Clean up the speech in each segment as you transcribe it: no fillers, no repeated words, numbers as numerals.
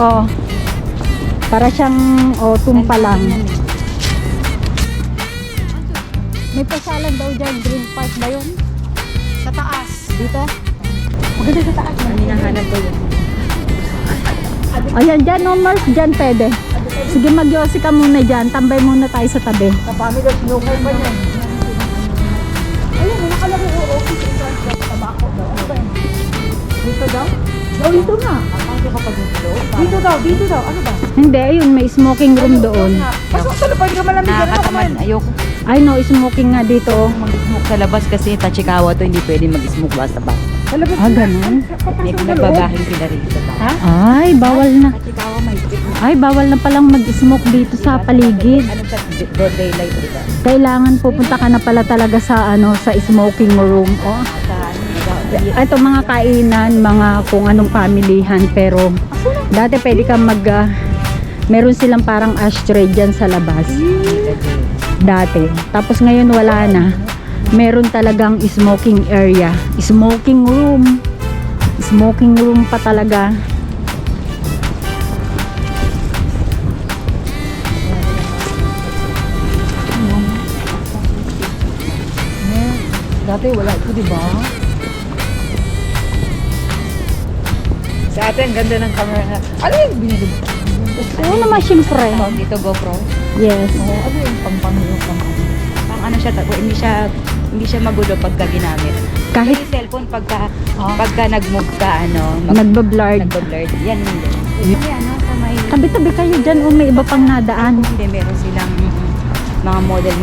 Oh. Para siyang tumpa lang. May pasyalan daw dyan, Green Park ba yun? Sa taas. Dito? Maganda sa taas. Ang hinahanap ko yun. Ayan, dyan, no, Mars, dyan pwede. Sige, magyosi ka muna dyan. Tambay muna tayo sa tabi. Sa family, snooker ba niyan? Ayun, nakalagay ko office in charge of tabako daw. Ano ba yun? Dito daw? Dito nga. Dito daw. Ano ba? Hindi, ayun, may smoking room doon. Pasok sa loob, hindi ka malamig. Nakakatamad. Ayoko Ay, no, smoking nga dito. mag-smoke sa labas kasi Tachikawa to, hindi pwede mag-smoke basta-basta. Ganun. Hindi ko nagbabahay sila rito. Ha? Ay, bawal na. Tachikawa may strip. Ay, bawal na palang mag-smoke dito sa paligid. Ano sa broad daylight, diba? Kailangan pupunta ka na pala talaga sa sa smoking room. Oh. Ito mga kainan, mga kung anong pamilihan, pero dati pwede kang meron silang parang ashtray dyan sa labas. Dati. Tapos ngayon wala na. Meron talagang smoking area. Smoking room. Smoking room pa talaga. Dati wala ito, di ba? Sa atin, ganda ng camera. Ano yung binili mo? Oo naman, syempre. Dito GoPro. Yes. Ano yung pampangyo? Pang ano siya, hindi siya magulo pagka ginamit. Kahit Yung cellphone pagka nag-move ka, nagbablurred. nagba-blurred. Yan. Ano, sa may Tabi-tabi kayo dyan o may iba pang nadaan. hindi, meron silang mga model.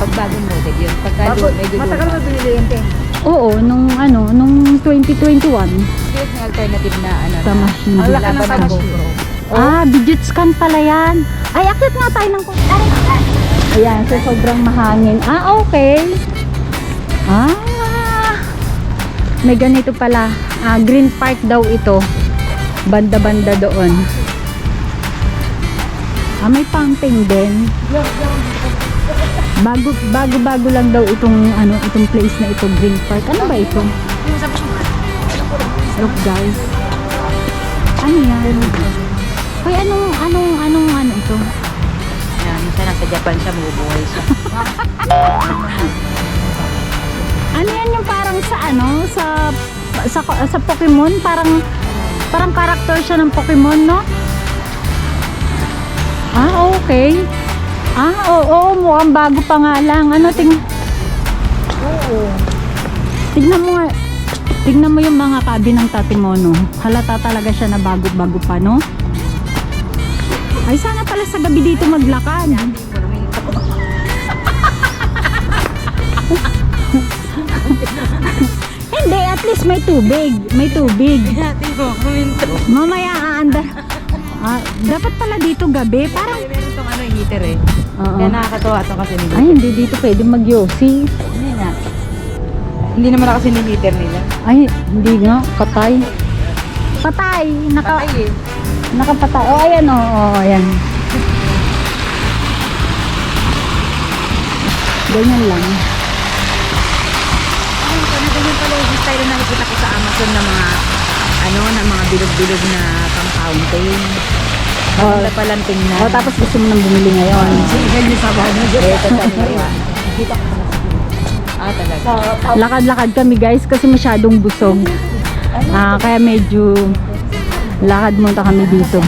Pag bagong model yun. Pagka may dulo. Matagal na binili yan, te. Oo, nung 2021 Here's ang alternative na ano. sa machine. Ang laki ng Laban ng machine. GoPro. Ah, digit scan pala yan. Ay, akit nga tayo ng ayan, so sobrang mahangin. Ah, okay. Ah, may ganito pala. Green Park daw ito. Banda-banda doon. May fountain din. Bago lang daw itong place na ito, Green Park. Ano ba ito? Look guys. Ano yan? Hoy, anong ito? Yan, minsan nasa Japan siya, mabubuhay siya. Ano yan yung parang sa Pokemon? Parang character siya ng Pokemon, no? Ah, okay. Ah, oo, mukhang bago pa nga lang. Tignan mo yung mga kabi ng Tatimono. Halata talaga siya na bago-bago pa, no? Ay, sana pala sa gabi dito maglakad. Hindi, at least may tubig. May tubig. Mamaya aandar. Dapat pala dito gabi. Parang Meron tong heater eh. Oo. Kaya nakakatawa ito kasi nila. Ay, hindi dito pwede magyosi. Hindi na. Hindi naman kasi ni heater nila. Ay, hindi nga. Patay. Patay. Nakapatay. Oh, ayan o. Oh, ayan. Ganyan lang. Ganyan pala yung style na nakikita ko sa Amazon na mga bilog-bilog na pang-fountain. Maganda palang tingnan. Oh, tapos gusto mo nang bumili ngayon. Ganyan sa bahay na dyan. Ito kanila. Talaga. Lakad-lakad kami guys kasi masyadong busog. Kaya medyo lakad muna kami dito.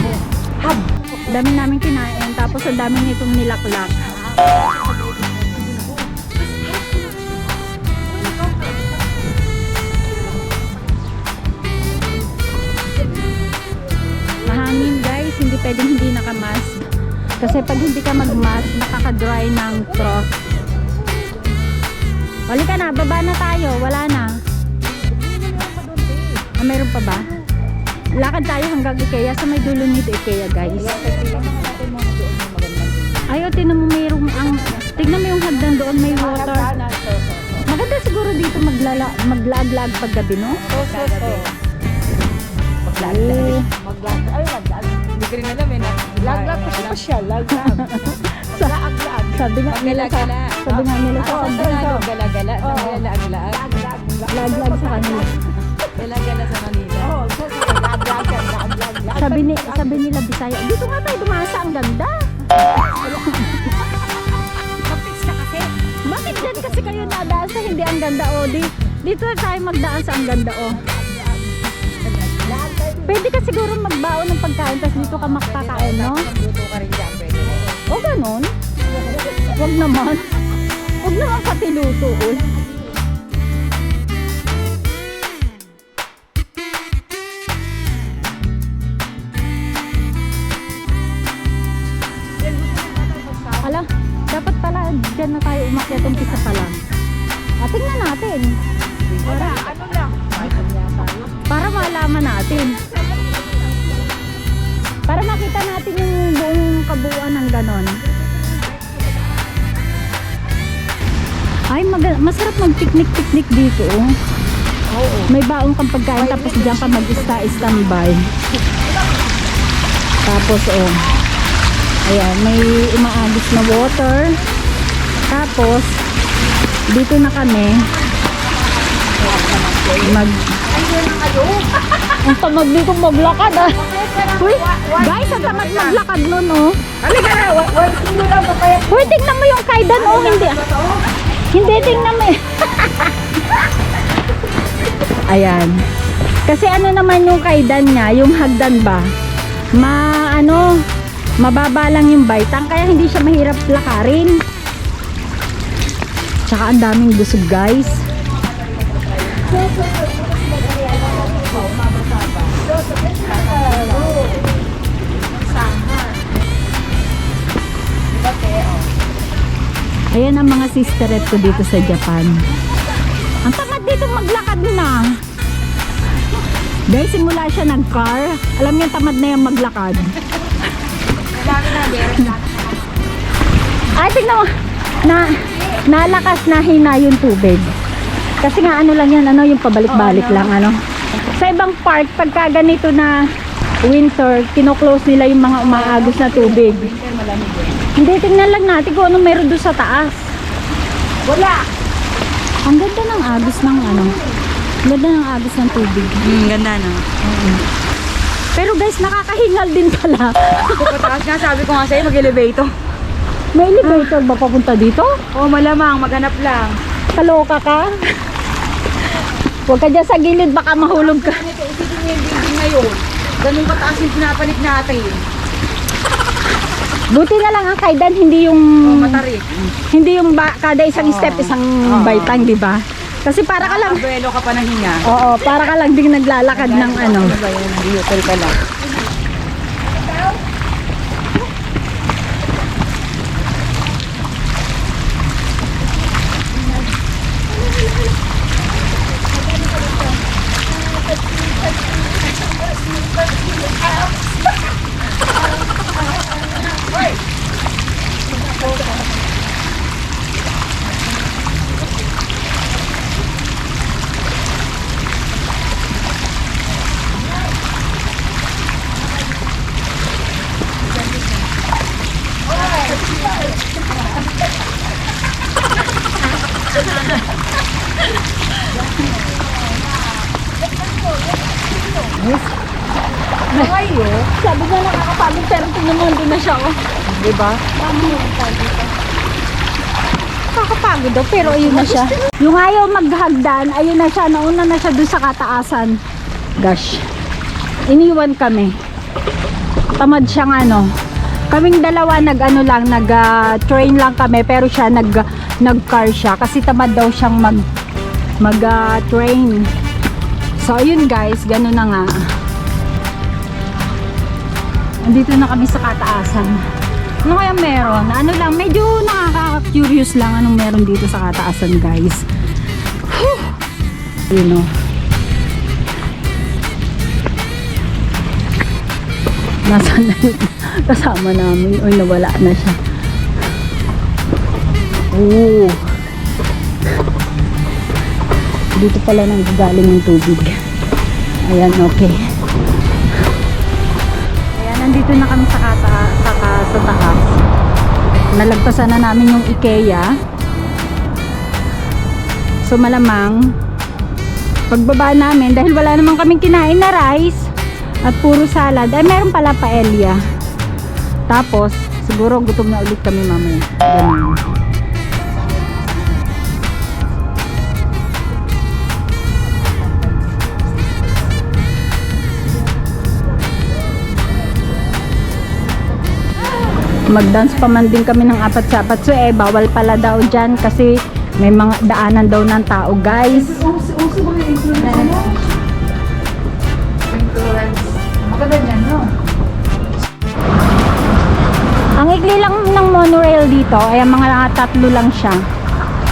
Dami namin kinain tapos ang dami nitong nilaklak. Mahangin guys, hindi pwedeng hindi nakamask. Kasi pag hindi ka magmask, nakaka-dry ng throat. Wali ka na, baba na tayo, wala na. Mayroon pa ba? Lakad tayo hanggang IKEA. Sa may dulo nito IKEA guys. Ay, tinan mo mayroong tignan mo yung hagdan doon, may water. Maganda siguro dito maglag-lag pag gabi, no? Maglag. Ay, maglag. Hindi ko rin alam eh. Lag-lag pa siya. Lag-lag. Lag-lag. Sabi nga nila sa Tagalog, gala-gala. Sa Manila, lag-lag. lag-lag sa kanila. Gala-gala sa Manila. Sabi nila Bisaya, dito nga tayo dumasa, ang ganda. Kapis ka kasi. Bakit dyan kasi kayo nadaan sa hindi ang ganda o dito tayo magdaan sa ang ganda o. Pwede ka siguro magbaon ng pagkain tapos dito ka makakain, no? Magluto ka rin dyan, pwede. O ganon. Huwag naman. Huwag naman pati luto. Uy. Ala, dapat pala dyan na tayo umakyat umpisa pa lang. Tingnan natin. Wala, ano lang. Para malaman natin. Para makita natin yung buong kabuuan ng ganon. Ay, masarap mag-picnic-picnic dito. Oh. Oo. May baong kang pagkain tapos diyan ka mag-standby. Tapos oh. Ayan, may umaagos na water. Tapos dito na kami Ayun na kayo. ang tamad dito maglakad ah. Uy, guys, ang tamad maglakad nun oh. Halika na, 1 kilo lang ba kaya? Uy, tingnan mo yung kaidan oh. Hindi tingnan mo eh. Ayan. Kasi ano naman yung kaidan niya, yung hagdan ba? Mababa lang yung baitang kaya hindi siya mahirap lakarin. Tsaka ang daming busog guys. Ayan ang mga sisterette ko dito sa Japan. Ang tamad dito maglakad na. Dahil simula siya nag-car, alam niya tamad na yung maglakad. Ay, tignan mo. Nalakas na hina yung tubig. Kasi nga ano lang yan, yung pabalik-balik lang, Sa ibang park, pagka ganito na winter, kino-close nila yung mga umaagos na tubig. Hindi, tingnan lang natin kung anong meron doon sa taas. Wala. Ang ganda ng agos ng Ang ganda ng agos ng tubig. Ganda na. Pero guys, nakakahingal din pala. Pataas nga, sabi ko nga sa'yo, mag-elevator. May elevator ba papunta dito? Oo, malamang, maghanap lang. Kaloka ka? Huwag ka dyan sa gilid, baka mahulog ka. Isipin mo yung building ngayon. Ganun kataas yung pinapanik natin. Buti na lang ang kaidan, hindi yung Matarik. hindi yung kada isang step, isang baitang, di ba? Kasi para ka lang, Abuelo ka pa ng hinga. oo, para ka lang ding naglalakad ng Ano ba yun? Hotel ka lang. sabi niya nakakapagod pero tingnan mo, hindi na siya, oh. Diba? Nakakapagod daw, pero ayun na siya. Yung ayaw maghagdan, ayun na siya, nauna na siya dun sa kataasan. Gosh. Iniwan kami. Tamad siyang kaming dalawa nag-train lang kami, pero siya nag-car siya kasi tamad daw siyang mag-train. So ayun guys, gano'n na nga. Andito na kami sa kataasan. Ano kaya meron? Ano lang, medyo nakaka-curious lang anong meron dito sa kataasan guys. Whew! Yun o. Nasaan na yun? Kasama namin. Uy, nawala na siya. Oo. Dito pala nang galing yung tubig. Ayan, okay. Ayan, nandito na kami sa taas. Nalagpasan na namin yung IKEA. So malamang pagbaba namin, dahil wala namang kaming kinain na rice, At puro salad. Ay, meron pala paella. Tapos, siguro gutom na ulit kami mamaya. Ganun. Mag-dance pa man din kami ng apat sa apat. So bawal pala daw dyan kasi may mga daanan daw ng tao, guys. Uso ba yung influence mo? Influence. Maganda yan, no? Ang ikli lang ng monorail dito ay mga 3 lang siya.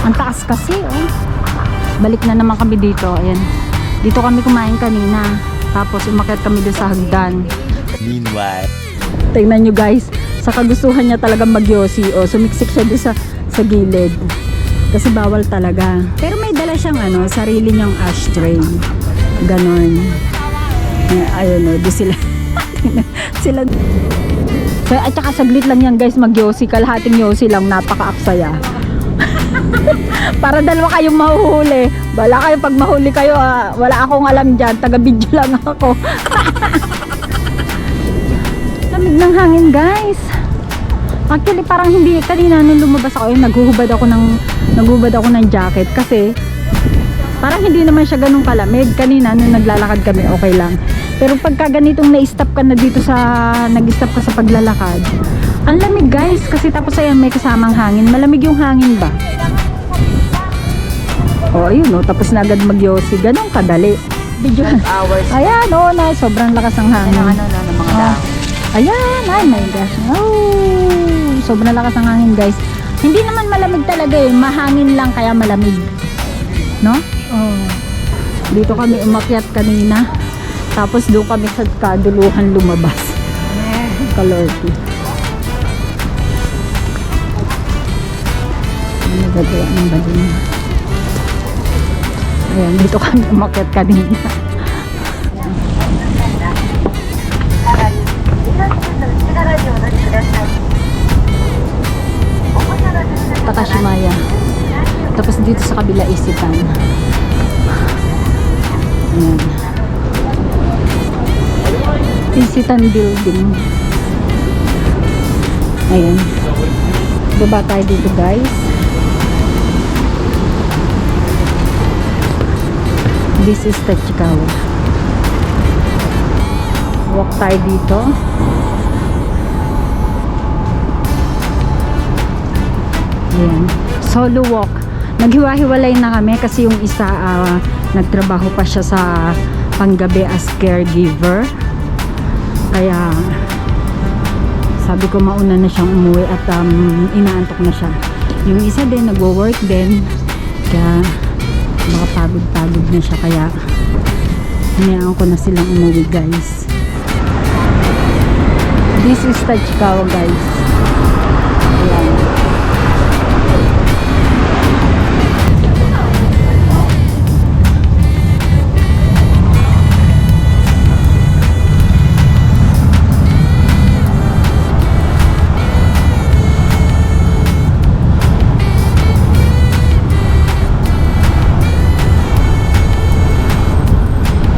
Ang taas kasi, oh. Balik na naman kami dito. Ayan. Dito kami kumain kanina. Tapos umakyat kami doon sa hagdan. Meanwhile, Tingnan nyo, guys. Sa kagustuhan niya talaga magyosi. O, sumiksik siya doon sa gilid. Kasi bawal talaga. Pero may dala siyang sarili niyang ashtray. Ganon. Ayun o, doon sila. sila. So, at saka saglit lang yan, guys, magyosi. Kalahating yosi lang, napaka-aksaya. Para dalawa kayong mahuhuli. Bala kayo, pag mahuli kayo, wala akong alam dyan. Taga-video lang ako. Lamig ng hangin, guys. Actually, parang hindi. Kanina nung lumabas ako, naghuhubad ako ng jacket. Kasi, parang hindi naman siya ganun kalamig. Kanina, nung naglalakad kami, okay lang. Pero pagka ganitong na-stop ka na dito nag-stop ka sa paglalakad, ang lamig, guys. Kasi tapos ayan, may kasamang hangin. Malamig yung hangin ba? O, ayun, tapos na agad magyosi. Ganun kadali. Video. Hours. Ayan, na sobrang lakas ng hangin. Ng mga dahon. Ayan, ay my gosh. Oh, sobrang lakas ng hangin, guys. Hindi naman malamig talaga eh. Mahangin lang kaya malamig. No? Oh. Dito kami umakyat kanina. Tapos doon kami sa kaduluhan lumabas. Kalorty. Ano gagawa ng badin? Ayan, dito kami umakyat kanina. Takashimaya. Tapos dito sa kabila Isitan. Ayan. Isitan building. Ayan. Baba tayo dito, guys. This is Tachikawa. Walk tayo dito. Ayan. Solo walk. Naghiwa-hiwalay na kami kasi yung isa nagtrabaho pa siya sa panggabi as caregiver. Kaya sabi ko mauna na siyang umuwi at inaantok na siya. Yung isa din nagwo-work din. Kaya baka pagod-pagod na siya. Kaya hinayaan ko na silang umuwi, guys. This is Tachikawa, guys. Ayan.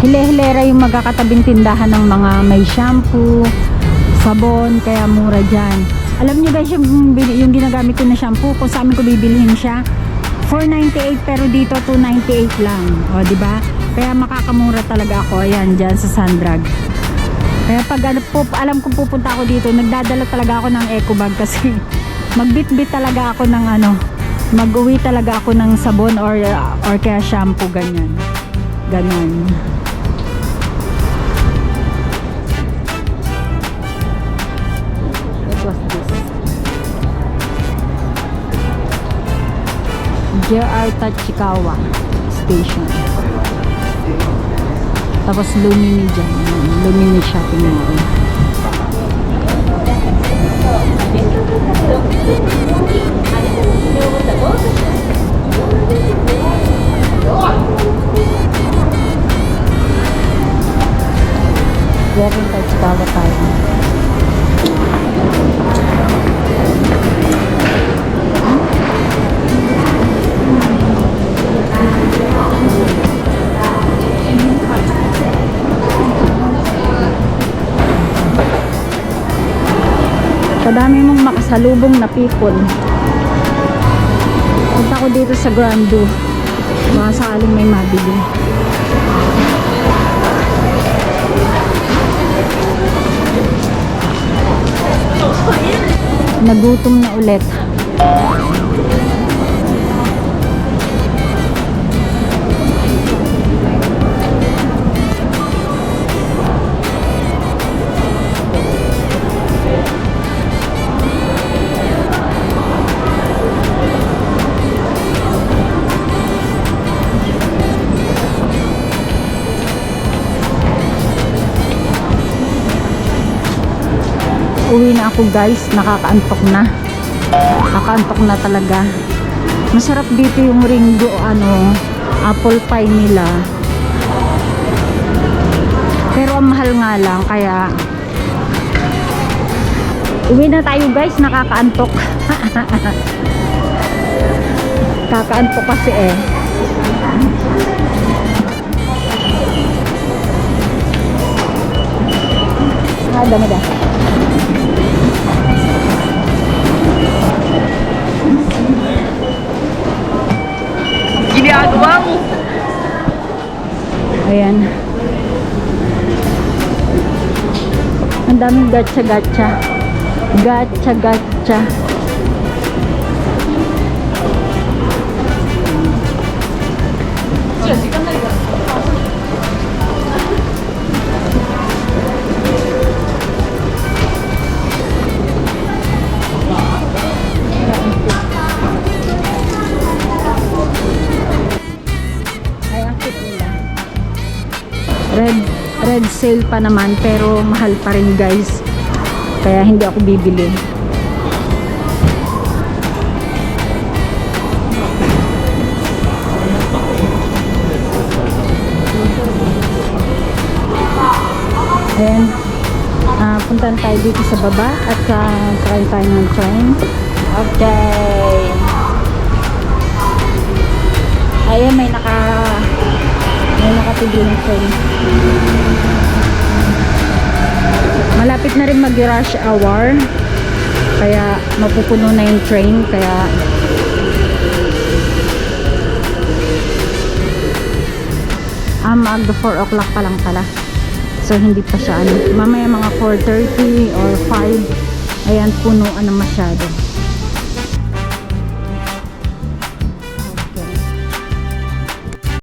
Hile-hilera yung magkakatabing tindahan ng mga may shampoo, sabon, kaya mura dyan. Alam nyo, guys, yung ginagamit ko na shampoo, kung saan ko bibilihin siya, $4.98 pero dito $2.98 lang. O, diba? Kaya makakamura talaga ako. Ayan, dyan sa Sundrag. Kaya pag alam kong pupunta ako dito, nagdadala talaga ako ng eco bag kasi magbitbit talaga ako ng mag-uwi talaga ako ng sabon or kaya shampoo, ganyan. Ganon. What was this? JR Tachikawa Station. Tapos Lumini dyan. Lumini Shopping Mall. Meron Tachikawa tayo. salubong na people. Punta ko dito sa Grando. Baka sakaling may mabili. Nagutom na ulit. Uwi na ako guys, nakakaantok na. Nakakaantok na talaga. Masarap dito yung ringo, apple pie nila. Pero ang mahal nga lang, kaya uwi na tayo guys, nakakaantok. Kakaantok kasi eh. Dami dah. Ginagawa mo. Ayan. Ang daming gacha-gacha. Gacha-gacha. Red sale pa naman pero mahal pa rin guys, kaya hindi ako bibili. Ayan, puntan tayo dito sa baba at sakay tayo ng train. Okay, ayan, may nakatugil ng train. Malapit na rin mag-rush hour, kaya mapupuno na yung train, kaya mag 4 o'clock pa lang pala, so hindi pa siya mamaya mga 4:30 or 5. Ayan, punuan na masyado.